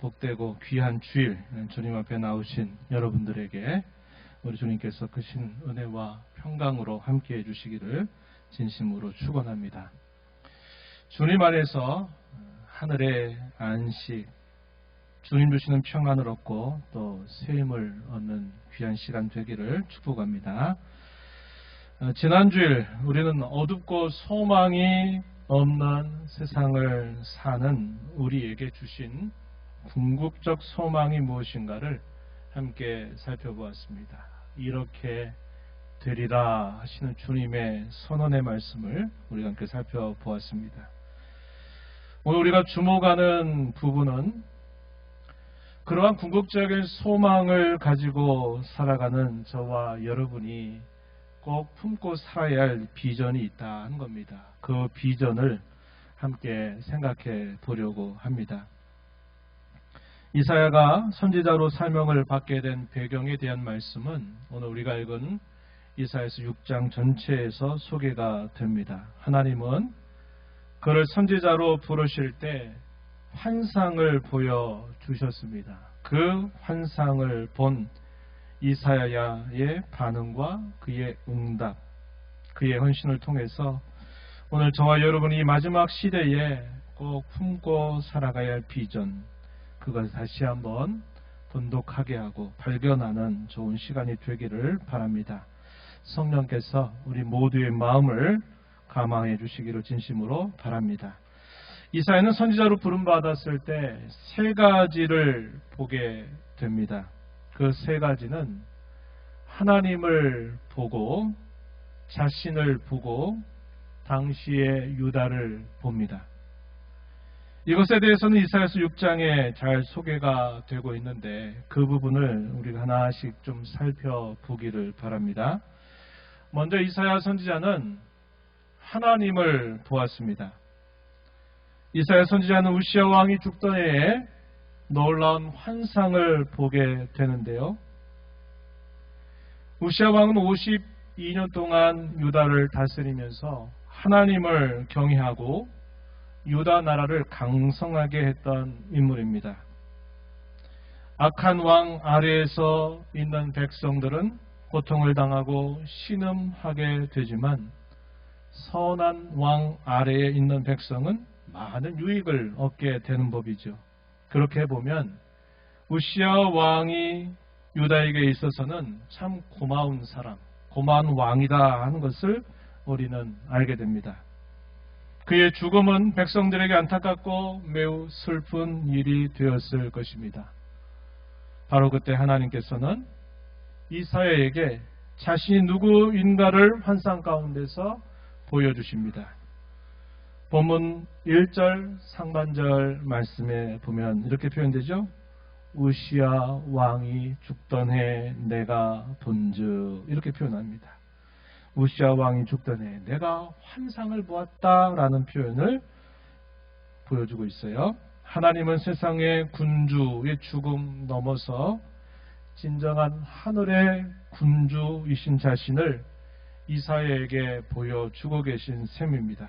복되고 귀한 주일 주님 앞에 나오신 여러분들에게 우리 주님께서 크신 은혜와 평강으로 함께해 주시기를 진심으로 축원합니다. 주님 안에서 하늘의 안식, 주님 주시는 평안을 얻고 또 새 힘을 얻는 귀한 시간 되기를 축복합니다. 지난주일 우리는 어둡고 소망이 없는 세상을 사는 우리에게 주신 궁극적 소망이 무엇인가를 함께 살펴보았습니다. 이렇게 되리라 하시는 주님의 선언의 말씀을 우리가 함께 살펴보았습니다. 오늘 우리가 주목하는 부분은 그러한 궁극적인 소망을 가지고 살아가는 저와 여러분이 꼭 품고 살아야 할 비전이 있다 하는 겁니다. 그 비전을 함께 생각해 보려고 합니다. 이사야가 선지자로 사명을 받게 된 배경에 대한 말씀은 오늘 우리가 읽은 이사야서 6장 전체에서 소개가 됩니다. 하나님은 그를 선지자로 부르실 때 환상을 보여주셨습니다. 그 환상을 본 이사야의 반응과 그의 응답, 그의 헌신을 통해서 오늘 저와 여러분이 이 마지막 시대에 꼭 품고 살아가야 할 비전, 그것을 다시 한번 돈독하게 하고 발견하는 좋은 시간이 되기를 바랍니다. 성령께서 우리 모두의 마음을 감화해 주시기를 진심으로 바랍니다. 이사야는 선지자로 부름받았을 때 세 가지를 보게 됩니다. 그 세 가지는 하나님을 보고 자신을 보고 당시의 유다를 봅니다. 이것에 대해서는 이사야서 6장에 잘 소개가 되고 있는데 그 부분을 우리가 하나씩 좀 살펴보기를 바랍니다. 먼저 이사야 선지자는 하나님을 보았습니다. 이사야 선지자는 우시야 왕이 죽던 해에 놀라운 환상을 보게 되는데요. 우시야 왕은 52년 동안 유다를 다스리면서 하나님을 경외하고 유다 나라를 강성하게 했던 인물입니다. 악한 왕 아래에서 있는 백성들은 고통을 당하고 신음하게 되지만 선한 왕 아래에 있는 백성은 많은 유익을 얻게 되는 법이죠. 그렇게 보면 우시야 왕이 유다에게 있어서는 참 고마운 사람, 고마운 왕이다 하는 것을 우리는 알게 됩니다. 그의 죽음은 백성들에게 안타깝고 매우 슬픈 일이 되었을 것입니다. 바로 그때 하나님께서는 이사야에게 자신이 누구인가를 환상 가운데서 보여주십니다. 본문 1절 상반절 말씀에 보면 이렇게 표현되죠. 우시야 왕이 죽던 해 내가 본즉 이렇게 표현합니다. 우시야 왕이 죽던 해 내가 환상을 보았다라는 표현을 보여주고 있어요. 하나님은 세상의 군주의 죽음 넘어서 진정한 하늘의 군주이신 자신을 이사야에게 보여주고 계신 셈입니다.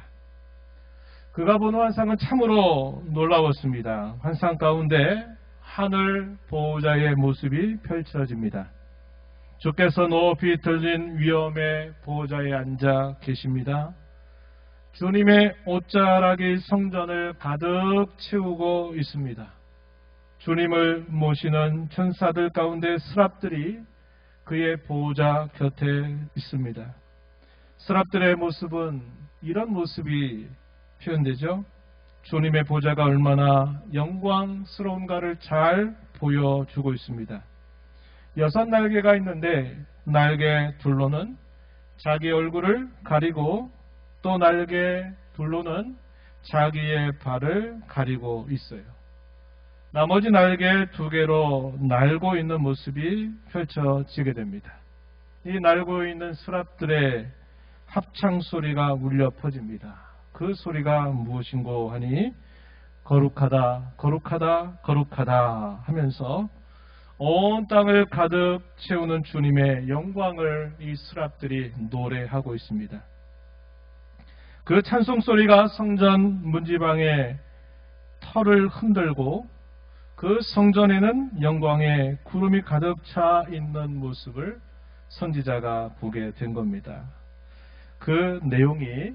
그가 본 환상은 참으로 놀라웠습니다. 환상 가운데 하늘 보호자의 모습이 펼쳐집니다. 주께서 높이 들린 위엄의 보호자에 앉아 계십니다. 주님의 옷자락이 성전을 가득 채우고 있습니다. 주님을 모시는 천사들 가운데 스랍들이 그의 보호자 곁에 있습니다. 스랍들의 모습은 이런 모습이 표현되죠. 주님의 보좌가 얼마나 영광스러운가를 잘 보여주고 있습니다. 6 날개가 있는데 날개 둘로는 자기 얼굴을 가리고 또 날개 둘로는 자기의 발을 가리고 있어요. 나머지 날개 2개로 날고 있는 모습이 펼쳐지게 됩니다. 이 날고 있는 스랍들의 합창 소리가 울려 퍼집니다. 그 소리가 무엇인고 하니 거룩하다 거룩하다 거룩하다 하면서 온 땅을 가득 채우는 주님의 영광을 이 스랍들이 노래하고 있습니다. 그 찬송 소리가 성전 문지방의 털을 흔들고 그 성전에는 영광의 구름이 가득 차 있는 모습을 선지자가 보게 된 겁니다. 그 내용이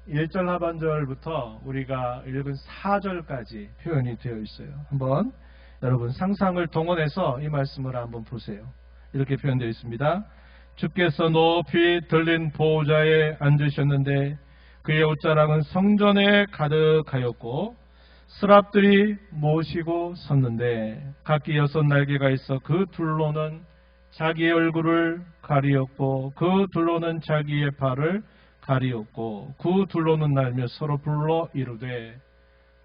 1절 하반절부터 우리가 읽은 4절까지 표현이 되어 있어요. 한번 여러분 상상을 동원해서 이 말씀을 한번 보세요. 이렇게 표현되어 있습니다. 주께서 높이 들린 보호자에 앉으셨는데 그의 옷자락은 성전에 가득하였고 스랍들이 모시고 섰는데 각기 6날개가 있어 그 둘로는 자기의 얼굴을 가리었고 그 둘로는 자기의 발을 가리었고 그 둘로는 날며 서로 불러 이르되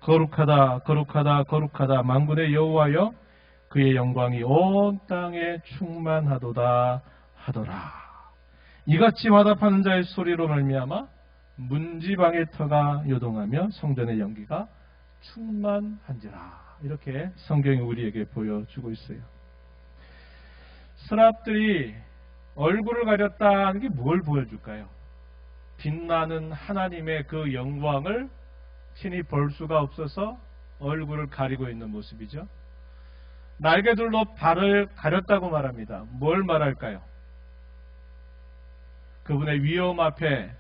거룩하다 거룩하다 거룩하다 만군의 여호와여 그의 영광이 온 땅에 충만하도다 하더라. 이같이 화답하는 자의 소리로 말미암아 문지방의 터가 요동하며 성전의 연기가 충만한지라. 이렇게 성경이 우리에게 보여주고 있어요. 스랍들이 얼굴을 가렸다는 게 뭘 보여줄까요? 빛나는 하나님의 그 영광을 친히 볼 수가 없어서 얼굴을 가리고 있는 모습이죠. 날개둘로 발을 가렸다고 말합니다. 뭘 말할까요? 그분의 위엄 앞에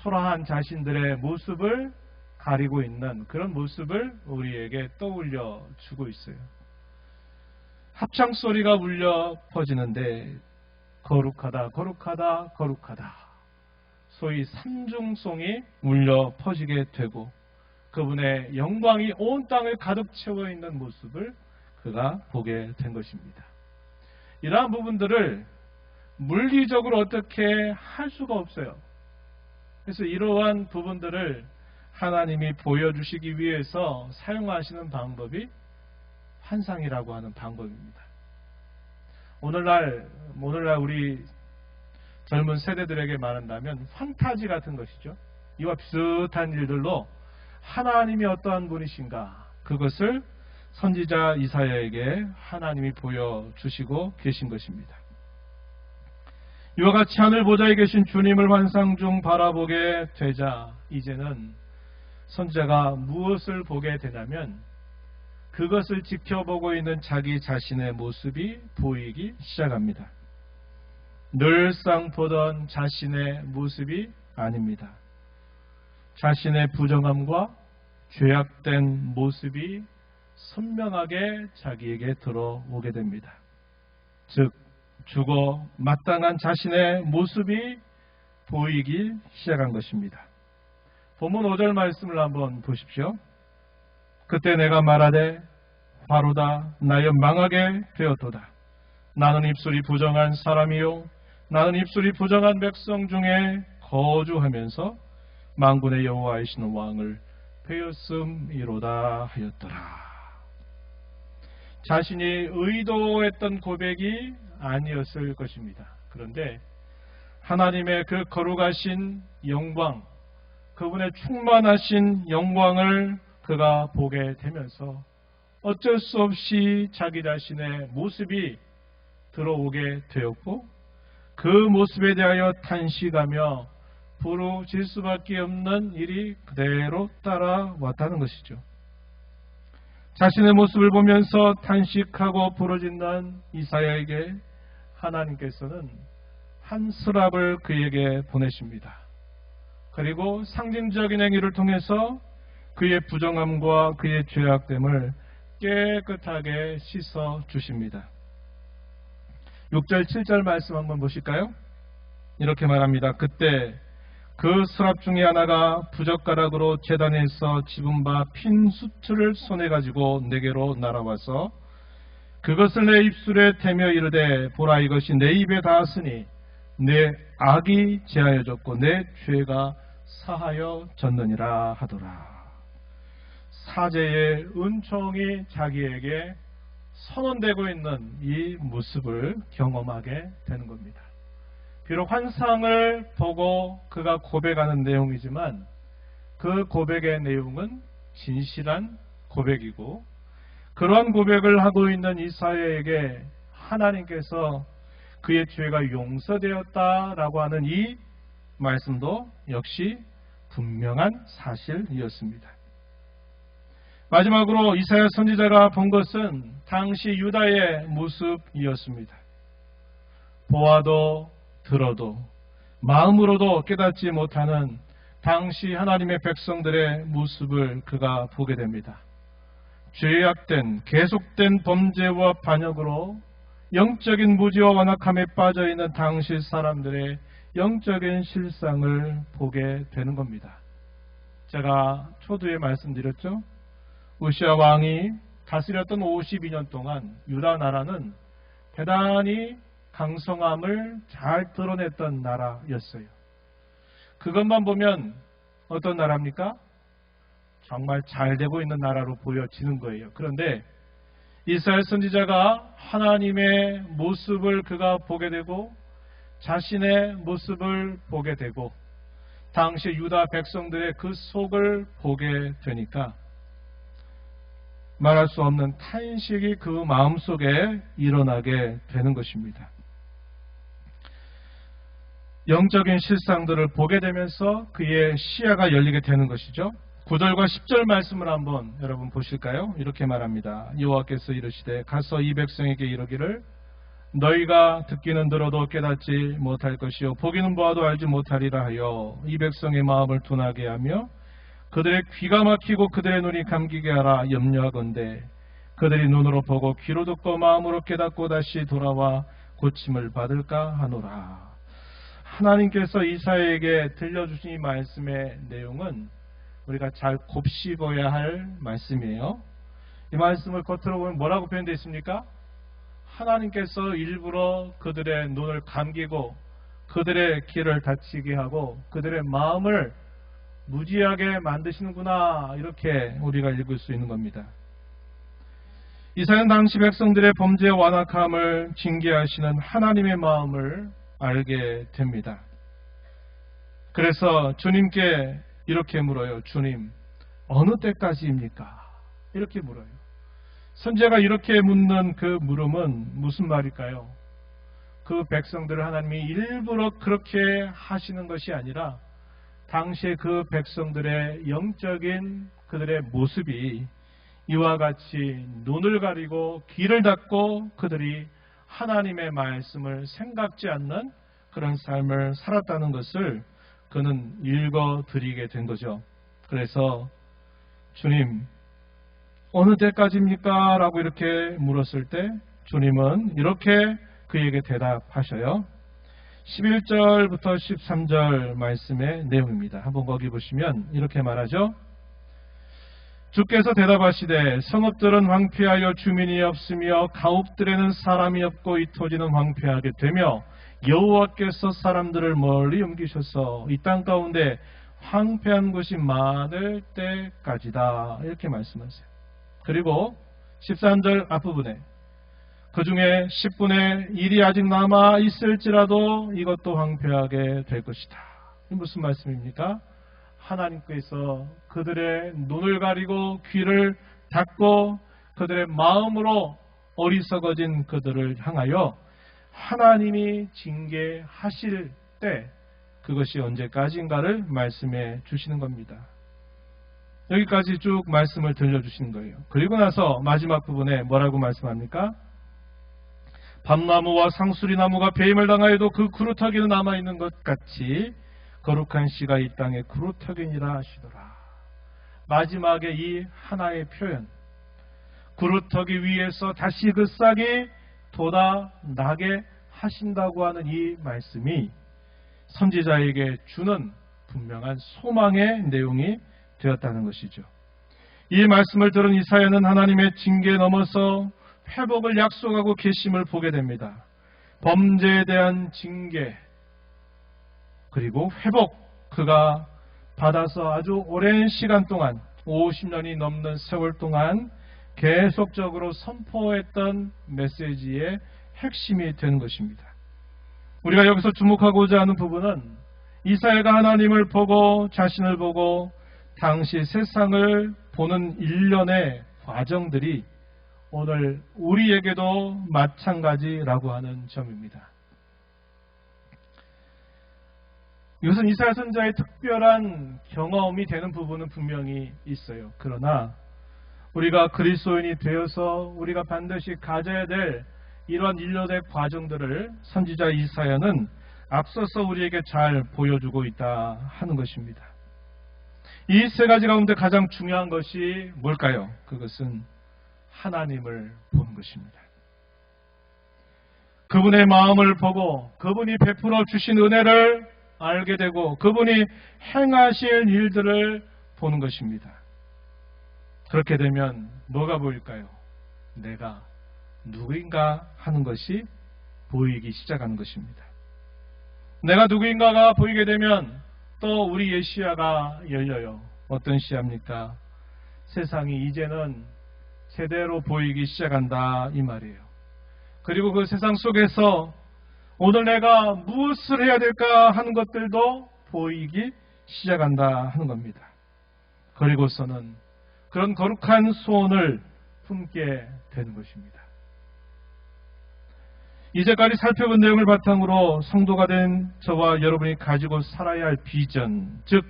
초라한 자신들의 모습을 가리고 있는 그런 모습을 우리에게 떠올려 주고 있어요. 합창 소리가 울려 퍼지는데 거룩하다 거룩하다 거룩하다 소위 삼중송이 울려 퍼지게 되고 그분의 영광이 온 땅을 가득 채워 있는 모습을 그가 보게 된 것입니다. 이러한 부분들을 물리적으로 어떻게 할 수가 없어요. 그래서 이러한 부분들을 하나님이 보여주시기 위해서 사용하시는 방법이 환상이라고 하는 방법입니다. 오늘날 우리 젊은 세대들에게 말한다면 판타지 같은 것이죠. 이와 비슷한 일들로 하나님이 어떠한 분이신가 그것을 선지자 이사야에게 하나님이 보여주시고 계신 것입니다. 이와 같이 하늘 보좌에 계신 주님을 환상 중 바라보게 되자 이제는 선지자가 무엇을 보게 되냐면 그것을 지켜보고 있는 자기 자신의 모습이 보이기 시작합니다. 늘상 보던 자신의 모습이 아닙니다. 자신의 부정함과 죄악된 모습이 선명하게 자기에게 들어오게 됩니다. 즉 죽어 마땅한 자신의 모습이 보이기 시작한 것입니다. 본문 5절 말씀을 한번 보십시오. 그때 내가 말하되 화로다 나여 망하게 되었도다. 나는 입술이 부정한 사람이요 나는 입술이 부정한 백성 중에 거주하면서 만군의 여호와이시는 왕을 배웠음이로다 하였더라. 자신이 의도했던 고백이 아니었을 것입니다. 그런데 하나님의 그 거룩하신 영광, 그분의 충만하신 영광을 그가 보게 되면서 어쩔 수 없이 자기 자신의 모습이 들어오게 되었고 그 모습에 대하여 탄식하며 부르짖을 수밖에 없는 일이 그대로 따라왔다는 것이죠. 자신의 모습을 보면서 탄식하고 부르짖는 이사야에게 하나님께서는 한 스랍을 그에게 보내십니다. 그리고 상징적인 행위를 통해서 그의 부정함과 그의 죄악됨을 깨끗하게 씻어 주십니다. 6절 7절 말씀 한번 보실까요? 이렇게 말합니다. 그때 그 스랍 중에 하나가 부젓가락으로 제단에서 집은 바 핀 수틀을 손에 가지고 내게로 날아와서 그것을 내 입술에 대며 이르되 보라 이것이 내 입에 닿았으니 내 악이 제하여졌고 내 죄가 사하여졌느니라 하더라. 사제의 은총이 자기에게 선언되고 있는 이 모습을 경험하게 되는 겁니다. 비록 환상을 보고 그가 고백하는 내용이지만 그 고백의 내용은 진실한 고백이고 그러한 고백을 하고 있는 이사야에게 하나님께서 그의 죄가 용서되었다라고 하는 이 말씀도 역시 분명한 사실이었습니다. 마지막으로 이사야 선지자가 본 것은 당시 유다의 모습이었습니다. 보아도 들어도 마음으로도 깨닫지 못하는 당시 하나님의 백성들의 모습을 그가 보게 됩니다. 죄악된 계속된 범죄와 반역으로 영적인 무지와 완악함에 빠져있는 당시 사람들의 영적인 실상을 보게 되는 겁니다. 제가 초두에 말씀드렸죠. 우시아 왕이 다스렸던 52년 동안 유다 나라는 대단히 강성함을 잘 드러냈던 나라였어요. 그것만 보면 어떤 나라입니까? 정말 잘 되고 있는 나라로 보여지는 거예요. 그런데 이사야 선지자가 하나님의 모습을 그가 보게 되고 자신의 모습을 보게 되고 당시 유다 백성들의 그 속을 보게 되니까 말할 수 없는 탄식이 그 마음속에 일어나게 되는 것입니다. 영적인 실상들을 보게 되면서 그의 시야가 열리게 되는 것이죠. 9절과 10절 말씀을 한번 여러분 보실까요? 이렇게 말합니다. 여호와께서 이르시되 가서 이 백성에게 이르기를 너희가 듣기는 들어도 깨닫지 못할 것이요 보기는 보아도 알지 못하리라 하여 이 백성의 마음을 둔하게 하며 그들의 귀가 막히고 그들의 눈이 감기게 하라 염려하건대 그들이 눈으로 보고 귀로 듣고 마음으로 깨닫고 다시 돌아와 고침을 받을까 하노라. 하나님께서 이사야에게 들려주신 이 말씀의 내용은 우리가 잘 곱씹어야 할 말씀이에요. 이 말씀을 겉으로 보면 뭐라고 표현되어 있습니까? 하나님께서 일부러 그들의 눈을 감기고 그들의 귀를 닫히게 하고 그들의 마음을 무지하게 만드시는구나, 이렇게 우리가 읽을 수 있는 겁니다. 이사야는 당시 백성들의 범죄 완악함을 징계하시는 하나님의 마음을 알게 됩니다. 그래서 주님께 이렇게 물어요. 주님, 어느 때까지입니까? 이렇게 물어요. 선지자가 이렇게 묻는 그 물음은 무슨 말일까요? 그 백성들을 하나님이 일부러 그렇게 하시는 것이 아니라 당시에 그 백성들의 영적인 그들의 모습이 이와 같이 눈을 가리고 귀를 닫고 그들이 하나님의 말씀을 생각지 않는 그런 삶을 살았다는 것을 그는 읽어드리게 된 거죠. 그래서 주님, 어느 때까지입니까? 라고 이렇게 물었을 때 주님은 이렇게 그에게 대답하셔요. 11절부터 13절 말씀의 내용입니다. 한번 거기 보시면 이렇게 말하죠. 주께서 대답하시되 성읍들은 황폐하여 주민이 없으며 가옥들에는 사람이 없고 이 토지는 황폐하게 되며 여호와께서 사람들을 멀리 옮기셔서 이 땅 가운데 황폐한 곳이 많을 때까지다, 이렇게 말씀하세요. 그리고 13절 앞부분에 그 중에 10분의 1이 아직 남아 있을지라도 이것도 황폐하게 될 것이다. 이 무슨 말씀입니까? 하나님께서 그들의 눈을 가리고 귀를 닫고 그들의 마음으로 어리석어진 그들을 향하여 하나님이 징계하실 때 그것이 언제까지인가를 말씀해 주시는 겁니다. 여기까지 쭉 말씀을 들려주시는 거예요. 그리고 나서 마지막 부분에 뭐라고 말씀합니까? 밤나무와 상수리나무가 배임을 당하여도 그 그루터기는 남아있는 것 같이 거룩한 씨가 이 땅에 그루터기니라 하시더라. 마지막에 이 하나의 표현, 그루터기 위에서 다시 그 싹이 돋아나게 하신다고 하는 이 말씀이 선지자에게 주는 분명한 소망의 내용이 되었다는 것이죠. 이 말씀을 들은 이사야는 하나님의 징계에 넘어서 회복을 약속하고 계심을 보게 됩니다. 범죄에 대한 징계 그리고 회복, 그가 받아서 아주 오랜 시간 동안 50년이 넘는 세월 동안 계속적으로 선포했던 메시지의 핵심이 되는 것입니다. 우리가 여기서 주목하고자 하는 부분은 이사야가 하나님을 보고 자신을 보고 당시 세상을 보는 일련의 과정들이 오늘 우리에게도 마찬가지라고 하는 점입니다. 이것은 이사야 선지자의 특별한 경험이 되는 부분은 분명히 있어요. 그러나 우리가 그리스도인이 되어서 우리가 반드시 가져야 될 이러한 일련의 과정들을 선지자 이사야는 앞서서 우리에게 잘 보여주고 있다 하는 것입니다. 이 세 가지 가운데 가장 중요한 것이 뭘까요? 그것은 하나님을 보는 것입니다. 그분의 마음을 보고 그분이 베풀어 주신 은혜를 알게 되고 그분이 행하실 일들을 보는 것입니다. 그렇게 되면 뭐가 보일까요? 내가 누구인가 하는 것이 보이기 시작하는 것입니다. 내가 누구인가가 보이게 되면 또 우리의 시야가 열려요. 어떤 시야입니까? 세상이 이제는 제대로 보이기 시작한다 이 말이에요. 그리고 그 세상 속에서 오늘 내가 무엇을 해야 될까 하는 것들도 보이기 시작한다 하는 겁니다. 그리고서는 그런 거룩한 소원을 품게 되는 것입니다. 이제까지 살펴본 내용을 바탕으로 성도가 된 저와 여러분이 가지고 살아야 할 비전, 즉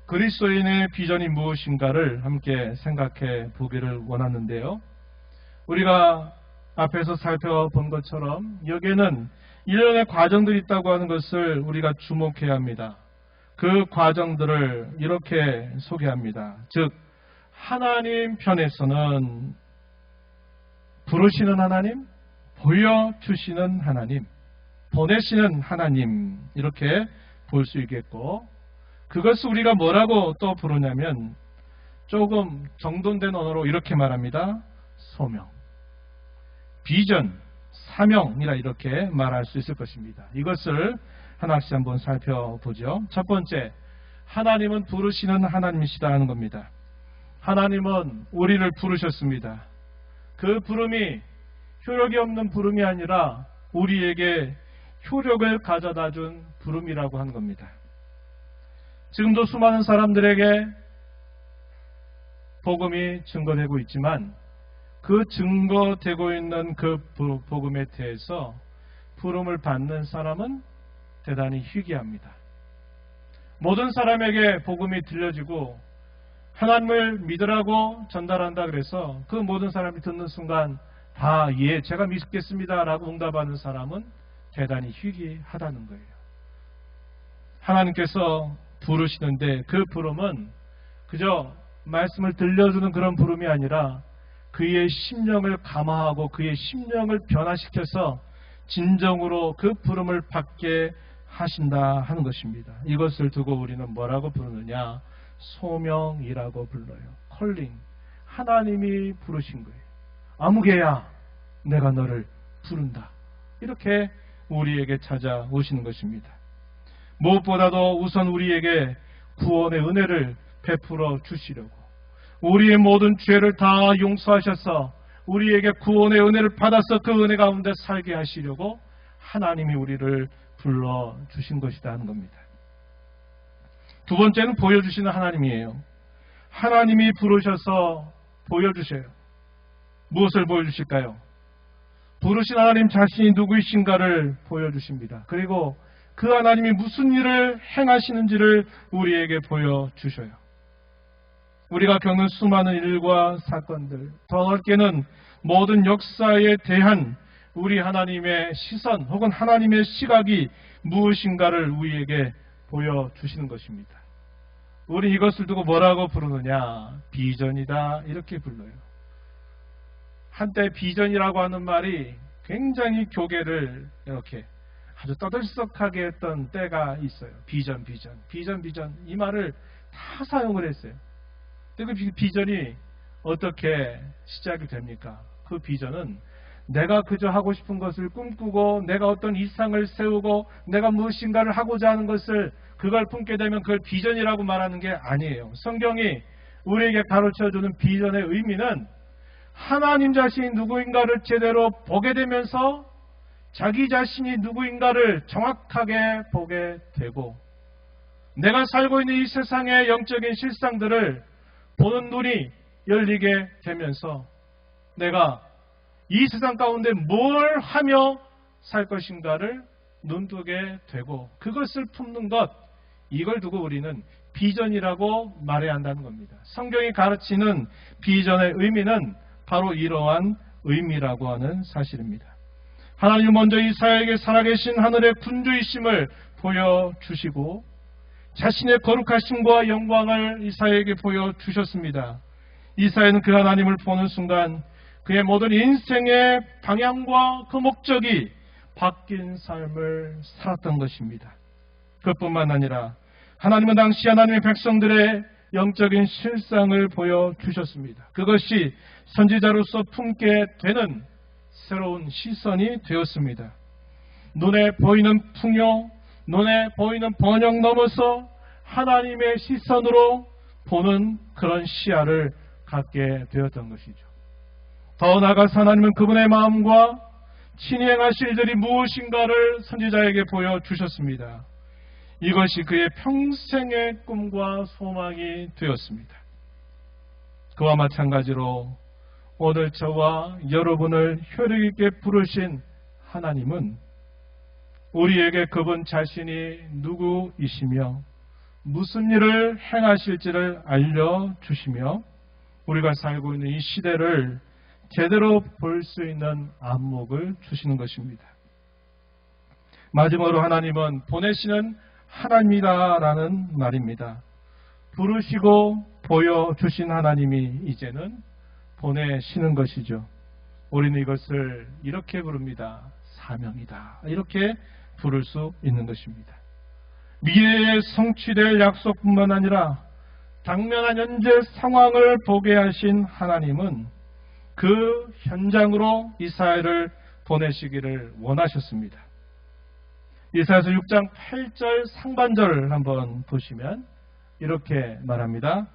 그리스도인의 비전이 무엇인가를 함께 생각해 보기를 원하는데요. 우리가 앞에서 살펴본 것처럼 여기에는 일련의 과정들이 있다고 하는 것을 우리가 주목해야 합니다. 그 과정들을 이렇게 소개합니다. 즉 하나님 편에서는 부르시는 하나님, 보여주시는 하나님, 보내시는 하나님 이렇게 볼 수 있겠고, 그것을 우리가 뭐라고 또 부르냐면 조금 정돈된 언어로 이렇게 말합니다. 소명, 비전, 사명이라 이렇게 말할 수 있을 것입니다. 이것을 하나씩 한번 살펴보죠. 첫 번째, 하나님은 부르시는 하나님이시다 하는 겁니다. 하나님은 우리를 부르셨습니다. 그 부름이 효력이 없는 부름이 아니라 우리에게 효력을 가져다 준 부름이라고 하는 겁니다. 지금도 수많은 사람들에게 복음이 증거되고 있지만 그 증거되고 있는 그 복음에 대해서 부름을 받는 사람은 대단히 희귀합니다. 모든 사람에게 복음이 들려지고 하나님을 믿으라고 전달한다 그래서 그 모든 사람이 듣는 순간 다 예, 제가 믿겠습니다 라고 응답하는 사람은 대단히 희귀하다는 거예요. 하나님께서 부르시는데 그 부름은 그저 말씀을 들려주는 그런 부름이 아니라 그의 심령을 감화하고 그의 심령을 변화시켜서 진정으로 그 부름을 받게 하신다 하는 것입니다. 이것을 두고 우리는 뭐라고 부르느냐? 소명이라고 불러요. 컬링. 하나님이 부르신 거예요. 아무개야 내가 너를 부른다. 이렇게 우리에게 찾아오시는 것입니다. 무엇보다도 우선 우리에게 구원의 은혜를 베풀어 주시려고 우리의 모든 죄를 다 용서하셔서 우리에게 구원의 은혜를 받아서 그 은혜 가운데 살게 하시려고 하나님이 우리를 불러주신 것이다 하는 겁니다. 두 번째는 보여주시는 하나님이에요. 하나님이 부르셔서 보여주셔요. 무엇을 보여주실까요? 부르신 하나님 자신이 누구이신가를 보여주십니다. 그리고 그 하나님이 무슨 일을 행하시는지를 우리에게 보여주셔요. 우리가 겪는 수많은 일과 사건들, 더 넓게는 모든 역사에 대한 우리 하나님의 시선 혹은 하나님의 시각이 무엇인가를 우리에게 보여주시는 것입니다. 우리 이것을 두고 뭐라고 부르느냐? 비전이다 이렇게 불러요. 한때 비전이라고 하는 말이 굉장히 교계를 이렇게 아주 떠들썩하게 했던 때가 있어요. 비전 이 말을 다 사용을 했어요. 근데 그 비전이 어떻게 시작이 됩니까? 그 비전은 내가 그저 하고 싶은 것을 꿈꾸고 내가 어떤 이상을 세우고 내가 무엇인가를 하고자 하는 것을 그걸 품게 되면 그걸 비전이라고 말하는 게 아니에요. 성경이 우리에게 가르쳐주는 비전의 의미는 하나님 자신이 누구인가를 제대로 보게 되면서 자기 자신이 누구인가를 정확하게 보게 되고 내가 살고 있는 이 세상의 영적인 실상들을 보는 눈이 열리게 되면서 내가 이 세상 가운데 뭘 하며 살 것인가를 눈뜨게 되고 그것을 품는 것, 이걸 두고 우리는 비전이라고 말해야 한다는 겁니다. 성경이 가르치는 비전의 의미는 바로 이러한 의미라고 하는 사실입니다. 하나님은 먼저 이사야에게 살아계신 하늘의 군주이심을 보여주시고 자신의 거룩하심과 영광을 이사야에게 보여주셨습니다. 이사야는 그 하나님을 보는 순간 그의 모든 인생의 방향과 그 목적이 바뀐 삶을 살았던 것입니다. 그뿐만 아니라 하나님은 당시 하나님의 백성들의 영적인 실상을 보여주셨습니다. 그것이 선지자로서 품게 되는 새로운 시선이 되었습니다. 눈에 보이는 풍요, 눈에 보이는 번영 넘어서 하나님의 시선으로 보는 그런 시야를 갖게 되었던 것이죠. 더 나아가서 하나님은 그분의 마음과 친히 행하실 일들이 무엇인가를 선지자에게 보여주셨습니다. 이것이 그의 평생의 꿈과 소망이 되었습니다. 그와 마찬가지로 오늘 저와 여러분을 효력 있게 부르신 하나님은 우리에게 그분 자신이 누구이시며 무슨 일을 행하실지를 알려주시며 우리가 살고 있는 이 시대를 제대로 볼 수 있는 안목을 주시는 것입니다. 마지막으로 하나님은 보내시는 하나님이다라는 말입니다. 부르시고 보여주신 하나님이 이제는 보내시는 것이죠. 우리는 이것을 이렇게 부릅니다. 사명이다. 이렇게 부를 수 있는 것입니다. 미래에 성취될 약속뿐만 아니라 당면한 현재 상황을 보게 하신 하나님은 그 현장으로 이사야를 보내시기를 원하셨습니다. 이사야서 6장 8절 상반절을 한번 보시면 이렇게 말합니다.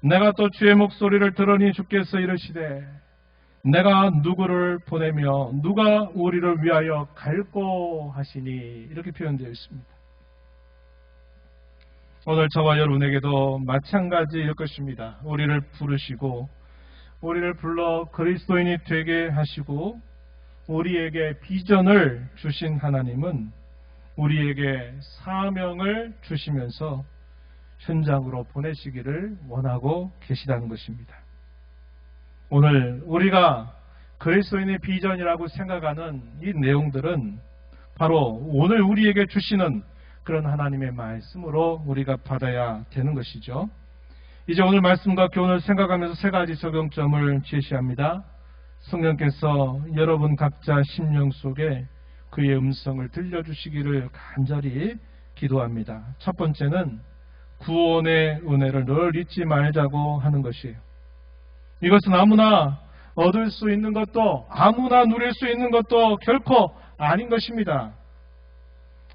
내가 또 주의 목소리를 들으니 주께서 이르시되 내가 누구를 보내며 누가 우리를 위하여 갈꼬 하시니 이렇게 표현되어 있습니다. 오늘 저와 여러분에게도 마찬가지일 것입니다. 우리를 부르시고 우리를 불러 그리스도인이 되게 하시고 우리에게 비전을 주신 하나님은 우리에게 사명을 주시면서 현장으로 보내시기를 원하고 계시다는 것입니다. 오늘 우리가 그리스도인의 비전이라고 생각하는 이 내용들은 바로 오늘 우리에게 주시는 그런 하나님의 말씀으로 우리가 받아야 되는 것이죠. 이제 오늘 말씀과 교훈을 생각하면서 세 가지 적용점을 제시합니다. 성령께서 여러분 각자 심령 속에 그의 음성을 들려주시기를 간절히 기도합니다. 첫 번째는 구원의 은혜를 늘 잊지 말자고 하는 것이에요. 이것은 아무나 얻을 수 있는 것도 아무나 누릴 수 있는 것도 결코 아닌 것입니다.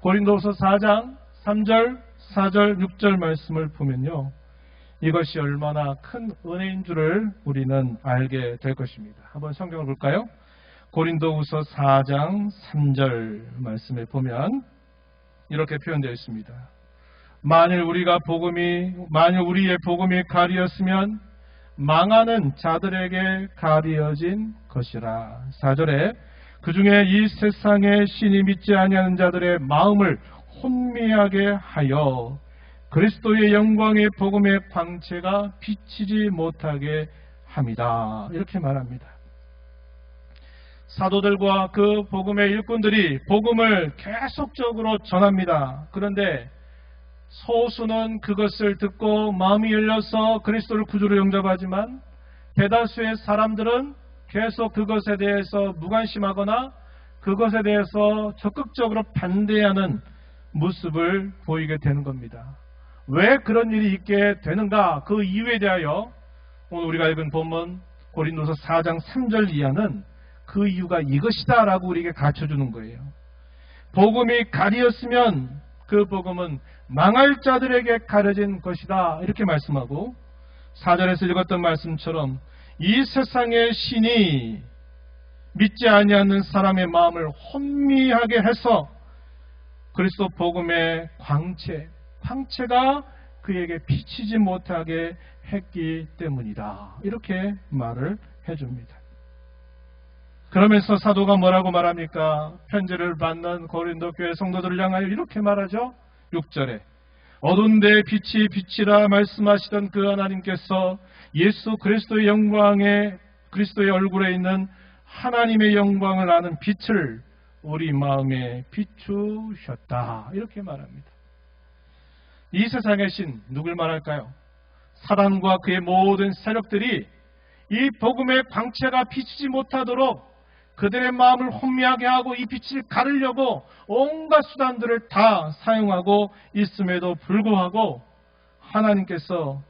고린도후서 4장 3절, 4절, 6절 말씀을 보면요. 이것이 얼마나 큰 은혜인 줄을 우리는 알게 될 것입니다. 한번 성경을 볼까요? 고린도후서 4장 3절 말씀에 보면 이렇게 표현되어 있습니다. 만일 우리의 복음이 가리었으면 망하는 자들에게 가리어진 것이라. 4절에 그 중에 이 세상의 신이 믿지 아니하는 자들의 마음을 혼미하게 하여 그리스도의 영광의 복음의 광채가 비치지 못하게 합니다. 이렇게 말합니다. 사도들과 그 복음의 일꾼들이 복음을 계속적으로 전합니다. 그런데 소수는 그것을 듣고 마음이 열려서 그리스도를 구주로 영접하지만 대다수의 사람들은 계속 그것에 대해서 무관심하거나 그것에 대해서 적극적으로 반대하는 모습을 보이게 되는 겁니다. 왜 그런 일이 있게 되는가? 그 이유에 대하여 오늘 우리가 읽은 본문 고린도서 4장 3절 이하는 그 이유가 이것이다 라고 우리에게 가르쳐주는 거예요. 복음이 가리었으면 그 복음은 망할 자들에게 가려진 것이다 이렇게 말씀하고 4절에서 읽었던 말씀처럼 이 세상의 신이 믿지 아니하는 사람의 마음을 혼미하게 해서 그리스도 복음의 광채가 그에게 비치지 못하게 했기 때문이다. 이렇게 말을 해줍니다. 그러면서 사도가 뭐라고 말합니까? 편지를 받는 고린도 교회 성도들을 향하여 이렇게 말하죠. 6절에 어두운 데 빛이 빛이라 말씀하시던 그 하나님께서 예수 그리스도의 영광에, 그리스도의 얼굴에 있는 하나님의 영광을 아는 빛을 우리 마음에 비추셨다. 이렇게 말합니다. 이 세상의 신, 누굴 말할까요? 사단과 그의 모든 세력들이 이 복음의 광채가 비치지 못하도록 그들의 마음을 혼미하게 하고 이 빛을 가르려고 온갖 수단들을 다 사용하고 있음에도 불구하고 하나님께서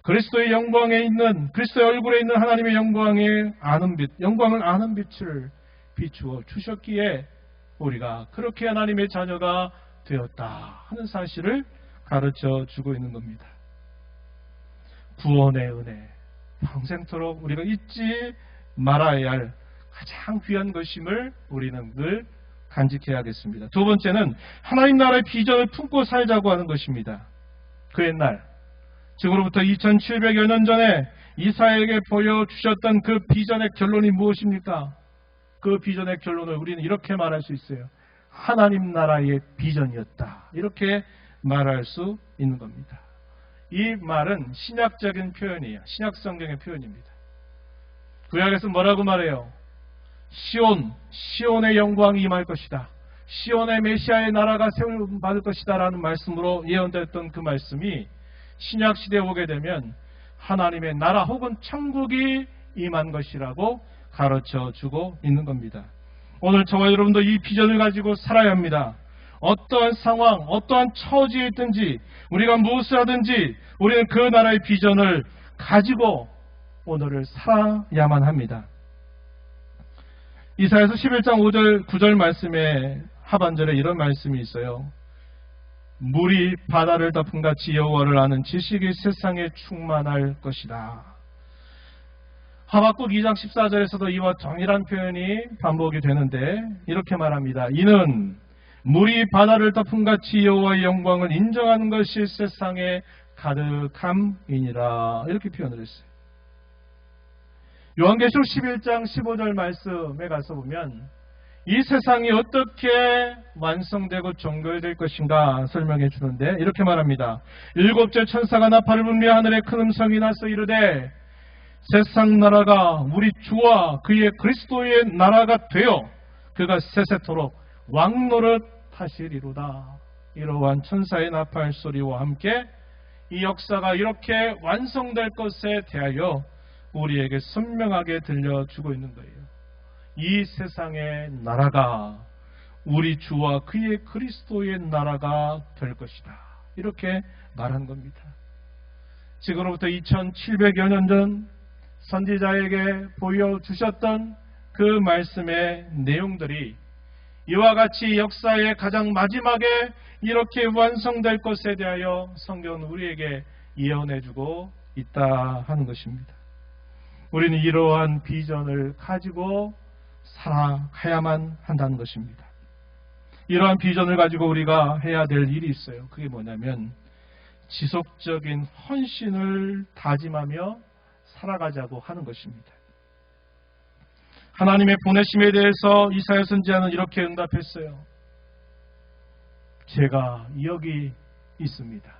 그리스도의 영광에 있는, 그리스도의 얼굴에 있는 하나님의 영광을 아는 빛을 비추어 주셨기에 우리가 그렇게 하나님의 자녀가 되었다 하는 사실을 가르쳐 주고 있는 겁니다. 구원의 은혜, 평생토록 우리가 잊지 말아야 할 가장 귀한 것임을 우리는 늘 간직해야겠습니다. 두 번째는 하나님 나라의 비전을 품고 살자고 하는 것입니다. 그 옛날, 지금으로부터 2700여 년 전에 이사야에게 보여주셨던 그 비전의 결론이 무엇입니까? 그 비전의 결론을 우리는 이렇게 말할 수 있어요. 하나님 나라의 비전이었다. 이렇게 말할 수 있는 겁니다. 이 말은 신약적인 표현이에요. 신약 성경의 표현입니다. 구약에서 뭐라고 말해요? 시온의 영광이 임할 것이다. 시온의 메시아의 나라가 세움받을 것이다 라는 말씀으로 예언됐던 그 말씀이 신약 시대에 오게 되면 하나님의 나라 혹은 천국이 임한 것이라고 가르쳐 주고 있는 겁니다. 오늘 저와 여러분도 이 비전을 가지고 살아야 합니다. 어떠한 상황, 어떠한 처지에 있든지 우리가 무엇을 하든지 우리는 그 나라의 비전을 가지고 오늘을 살아야만 합니다. 이사야서 11장 5절 9절 말씀의 하반절에 이런 말씀이 있어요. 물이 바다를 덮음같이 여호와를 아는 지식이 세상에 충만할 것이다. 하박국 2장 14절에서도 이와 동일한 표현이 반복이 되는데 이렇게 말합니다. 이는 물이 바다를 덮음같이 여호와의 영광을 인정하는 것이 세상에 가득함이니라. 이렇게 표현을 했어요. 요한계시록 11장 15절 말씀에 가서 보면 이 세상이 어떻게 완성되고 종결될 것인가 설명해 주는데 이렇게 말합니다. 일곱째 천사가 나팔을 불며 하늘에 큰 음성이 나서 이르되 세상 나라가 우리 주와 그의 그리스도의 나라가 되어 그가 세세토록 왕노릇 하시리로다. 이러한 천사의 나팔 소리와 함께 이 역사가 이렇게 완성될 것에 대하여 우리에게 선명하게 들려주고 있는 거예요. 이 세상의 나라가 우리 주와 그의 그리스도의 나라가 될 것이다. 이렇게 말한 겁니다. 지금으로부터 2700여 년 전 선지자에게 보여주셨던 그 말씀의 내용들이 이와 같이 역사의 가장 마지막에 이렇게 완성될 것에 대하여 성경은 우리에게 예언해주고 있다 하는 것입니다. 우리는 이러한 비전을 가지고 살아가야만 한다는 것입니다. 이러한 비전을 가지고 우리가 해야 될 일이 있어요. 그게 뭐냐면 지속적인 헌신을 다짐하며 살아가자고 하는 것입니다. 하나님의 보내심에 대해서 이사야 선지자는 이렇게 응답했어요. 제가 여기 있습니다.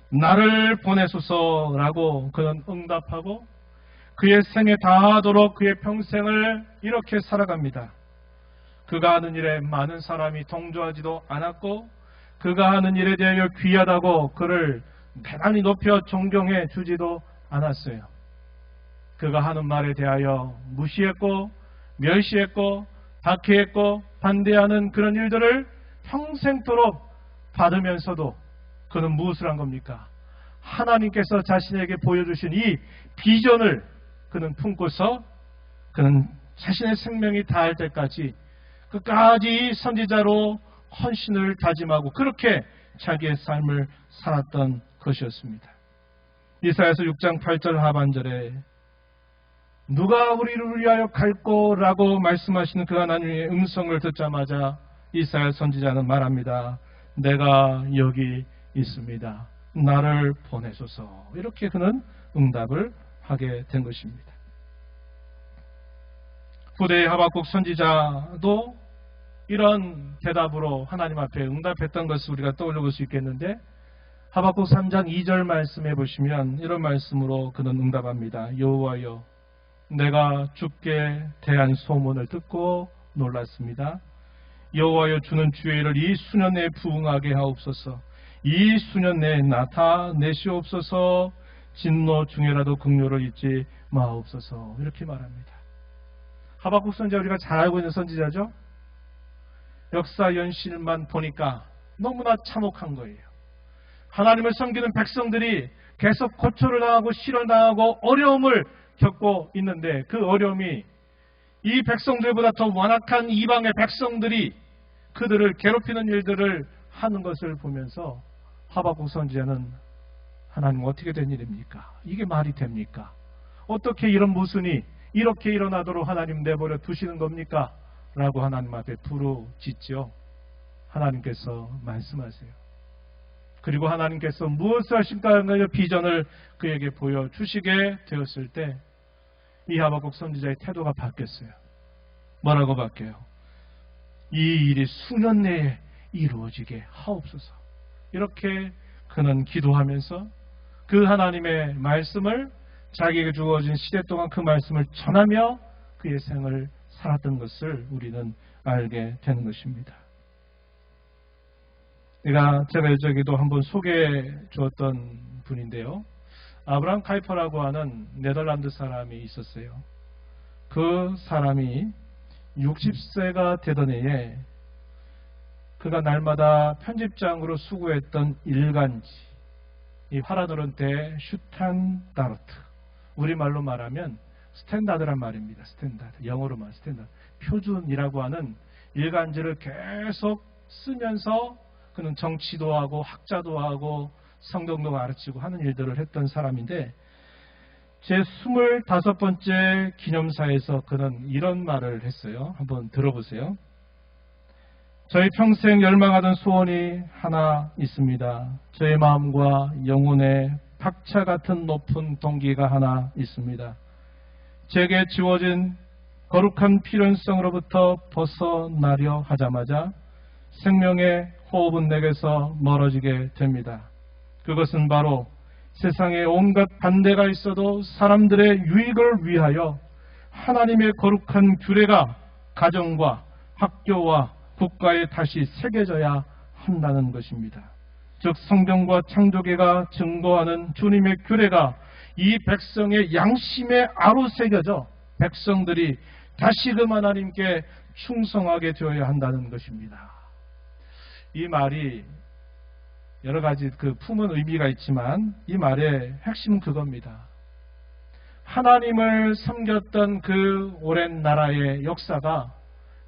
나를 보내소서라고 그는 응답하고 그의 생에 다하도록 그의 평생을 이렇게 살아갑니다. 그가 하는 일에 많은 사람이 동조하지도 않았고 그가 하는 일에 대하여 귀하다고 그를 대단히 높여 존경해 주지도 않았어요. 그가 하는 말에 대하여 무시했고 멸시했고 박해했고 반대하는 그런 일들을 평생토록 받으면서도 그는 무엇을 한 겁니까? 하나님께서 자신에게 보여주신 이 비전을 그는 품고서 그는 자신의 생명이 다할 때까지 끝까지 선지자로 헌신을 다짐하고 그렇게 자기의 삶을 살았던 것이었습니다. 이사야서 6장 8절 하반절에 누가 우리를 위하여 갈꼬라고 말씀하시는 그 하나님의 음성을 듣자마자 이사야 선지자는 말합니다. 내가 여기 있습니다. 나를 보내소서. 이렇게 그는 응답을 하게 된 것입니다. 후대의 하박국 선지자도 이런 대답으로 하나님 앞에 응답했던 것을 우리가 떠올려 볼 수 있겠는데 하박국 3장 2절 말씀해 보시면 이런 말씀으로 그는 응답합니다. 여호와여, 내가 주께 대한 소문을 듣고 놀랐습니다. 여호와여, 주는 주의 일을 이 수년 내에 부응하게 하옵소서. 이 수년 내에 나타내시옵소서. 진노 중에라도 긍휼을 잊지 마옵소서. 이렇게 말합니다. 하박국 선지자, 우리가 잘 알고 있는 선지자죠. 역사 연실만 보니까 너무나 참혹한 거예요. 하나님을 섬기는 백성들이 계속 고초를 당하고 실현당하고 어려움을 겪고 있는데, 그 어려움이 이 백성들보다 더 완악한 이방의 백성들이 그들을 괴롭히는 일들을 하는 것을 보면서 하박국 선지자는 하나님, 어떻게 된 일입니까? 이게 말이 됩니까? 어떻게 이런 모순이 이렇게 일어나도록 하나님 내버려 두시는 겁니까? 라고 하나님 앞에 부르짖죠. 하나님께서 말씀하세요. 그리고 하나님께서 무엇을 하실까 하는 비전을 그에게 보여주시게 되었을 때 이 하박국 선지자의 태도가 바뀌었어요. 뭐라고 바뀌어요? 이 일이 수년 내에 이루어지게 하옵소서. 이렇게 그는 기도하면서 그 하나님의 말씀을, 자기에게 주어진 시대 동안 그 말씀을 전하며 그의 생을 살았던 것을 우리는 알게 되는 것입니다. 제가 여기도 한번 소개해 주었던 분인데요. 아브라함 카이퍼라고 하는 네덜란드 사람이 있었어요. 그 사람이 60세가 되던 해에 그가 날마다 편집장으로 수고했던 일간지, 이 화라노른테 슈탄다르트, 우리말로 말하면 스탠다드란 말입니다. 스탠다드, 영어로 말하면 스탠다드, 표준이라고 하는 일간지를 계속 쓰면서 그는 정치도 하고 학자도 하고 성경도 가르치고 하는 일들을 했던 사람인데, 제 25번째 기념사에서 그는 이런 말을 했어요. 한번 들어보세요. 저희 평생 열망하던 소원이 하나 있습니다. 저의 마음과 영혼의 박차 같은 높은 동기가 하나 있습니다. 제게 지워진 거룩한 필연성으로부터 벗어나려 하자마자 생명의 호흡은 내게서 멀어지게 됩니다. 그것은 바로 세상에 온갖 반대가 있어도 사람들의 유익을 위하여 하나님의 거룩한 규례가 가정과 학교와 국가에 다시 새겨져야 한다는 것입니다. 즉 성경과 창조계가 증거하는 주님의 규례가 이 백성의 양심에 아로새겨져 백성들이 다시금 하나님께 충성하게 되어야 한다는 것입니다. 이 말이 여러 가지 품은 의미가 있지만 이 말의 핵심은 그겁니다. 하나님을 섬겼던 그 오랜 나라의 역사가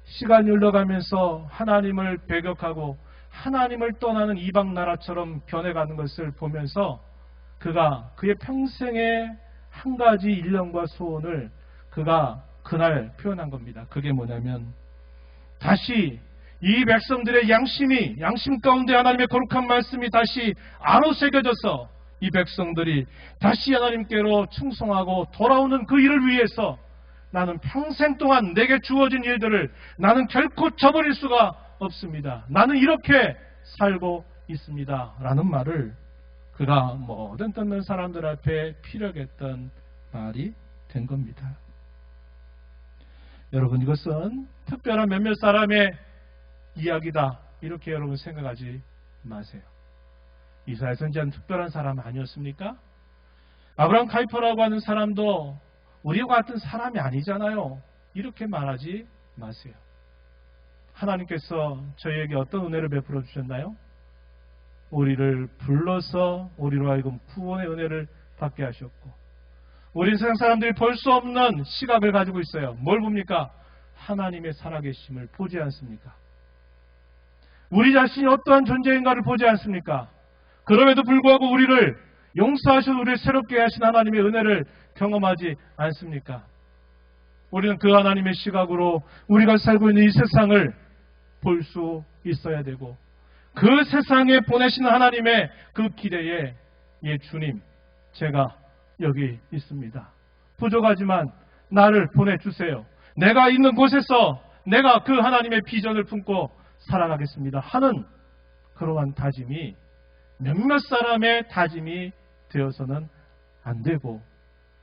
시간이 흘러가면서 하나님을 배격하고 하나님을 떠나는 이방 나라처럼 변해가는 것을 보면서 그가 그의 평생의 한 가지 일념과 소원을 그가 그날 표현한 겁니다. 그게 뭐냐면, 다시 이 백성들의 양심 가운데 하나님의 거룩한 말씀이 다시 아로새겨져서 이 백성들이 다시 하나님께로 충성하고 돌아오는 그 일을 위해서 나는 평생 동안 내게 주어진 일들을 나는 결코 저버릴 수가 없습니다. 나는 이렇게 살고 있습니다. 라는 말을 그가 모든 듣는 사람들 앞에 피력했던 말이 된 겁니다. 여러분, 이것은 특별한 몇몇 사람의 이야기다, 이렇게 여러분 생각하지 마세요. 이스라엘 선지자는 특별한 사람 아니었습니까? 아브라함 카이퍼라고 하는 사람도 우리와 같은 사람이 아니잖아요. 이렇게 말하지 마세요. 하나님께서 저희에게 어떤 은혜를 베풀어 주셨나요? 우리를 불러서 우리로 하여금 구원의 은혜를 받게 하셨고, 우리 세상 사람들이 볼 수 없는 시각을 가지고 있어요. 뭘 봅니까? 하나님의 살아계심을 보지 않습니까? 우리 자신이 어떠한 존재인가를 보지 않습니까? 그럼에도 불구하고 우리를 용서하시고 우리를 새롭게 하신 하나님의 은혜를 경험하지 않습니까? 우리는 그 하나님의 시각으로 우리가 살고 있는 이 세상을 볼 수 있어야 되고, 그 세상에 보내신 하나님의 그 기대에, 예 주님, 제가 여기 있습니다. 부족하지만 나를 보내주세요. 내가 있는 곳에서 내가 그 하나님의 비전을 품고 살아가겠습니다 하는 그러한 다짐이 몇몇 사람의 다짐이 되어서는 안 되고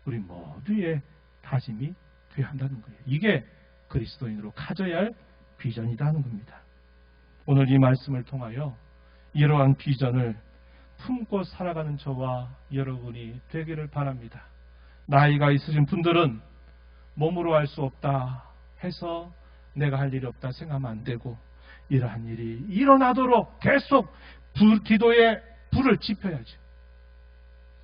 우리 모두의 다짐이 되어야 한다는 거예요. 이게 그리스도인으로 가져야 할 비전이라는 겁니다. 오늘 이 말씀을 통하여 이러한 비전을 품고 살아가는 저와 여러분이 되기를 바랍니다. 나이가 있으신 분들은 몸으로 할 수 없다 해서 내가 할 일이 없다 생각하면 안 되고, 이러한 일이 일어나도록 계속 기도의 불을 지펴야죠.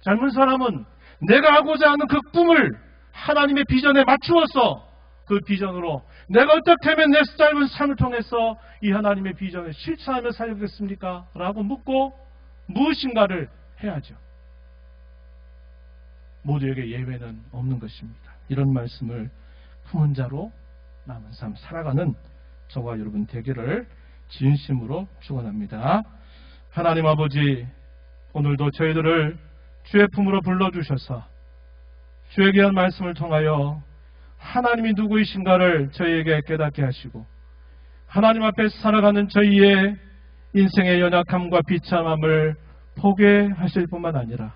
젊은 사람은 내가 하고자 하는 그 꿈을 하나님의 비전에 맞추어서 그 비전으로 내가 어떻게 하면 내 짧은 삶을 통해서 이 하나님의 비전을 실천하며 살겠습니까? 라고 묻고 무엇인가를 해야죠. 모두에게 예외는 없는 것입니다. 이런 말씀을 품은 자로 남은 삶 살아가는 저와 여러분 되기를 진심으로 축원합니다. 하나님 아버지, 오늘도 저희들을 주의 품으로 불러주셔서 주에게 한 말씀을 통하여 하나님이 누구이신가를 저희에게 깨닫게 하시고, 하나님 앞에 살아가는 저희의 인생의 연약함과 비참함을 보게 하실 뿐만 아니라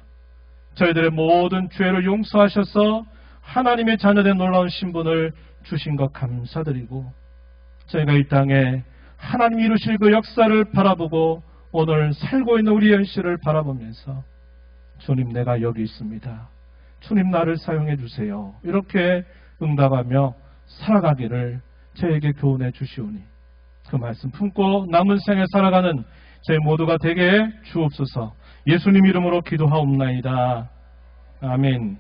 저희들의 모든 죄를 용서하셔서 하나님의 자녀된 놀라운 신분을 주신 것 감사드리고, 저희가 이 땅에 하나님이 이루실 그 역사를 바라보고 오늘 살고 있는 우리 현실을 바라보면서 주님, 내가 여기 있습니다. 주님, 나를 사용해 주세요. 이렇게 응답하며 살아가기를 저에게 교훈해 주시오니 그 말씀 품고 남은 생에 살아가는 저희 모두가 되게 주옵소서. 예수님 이름으로 기도하옵나이다. 아멘.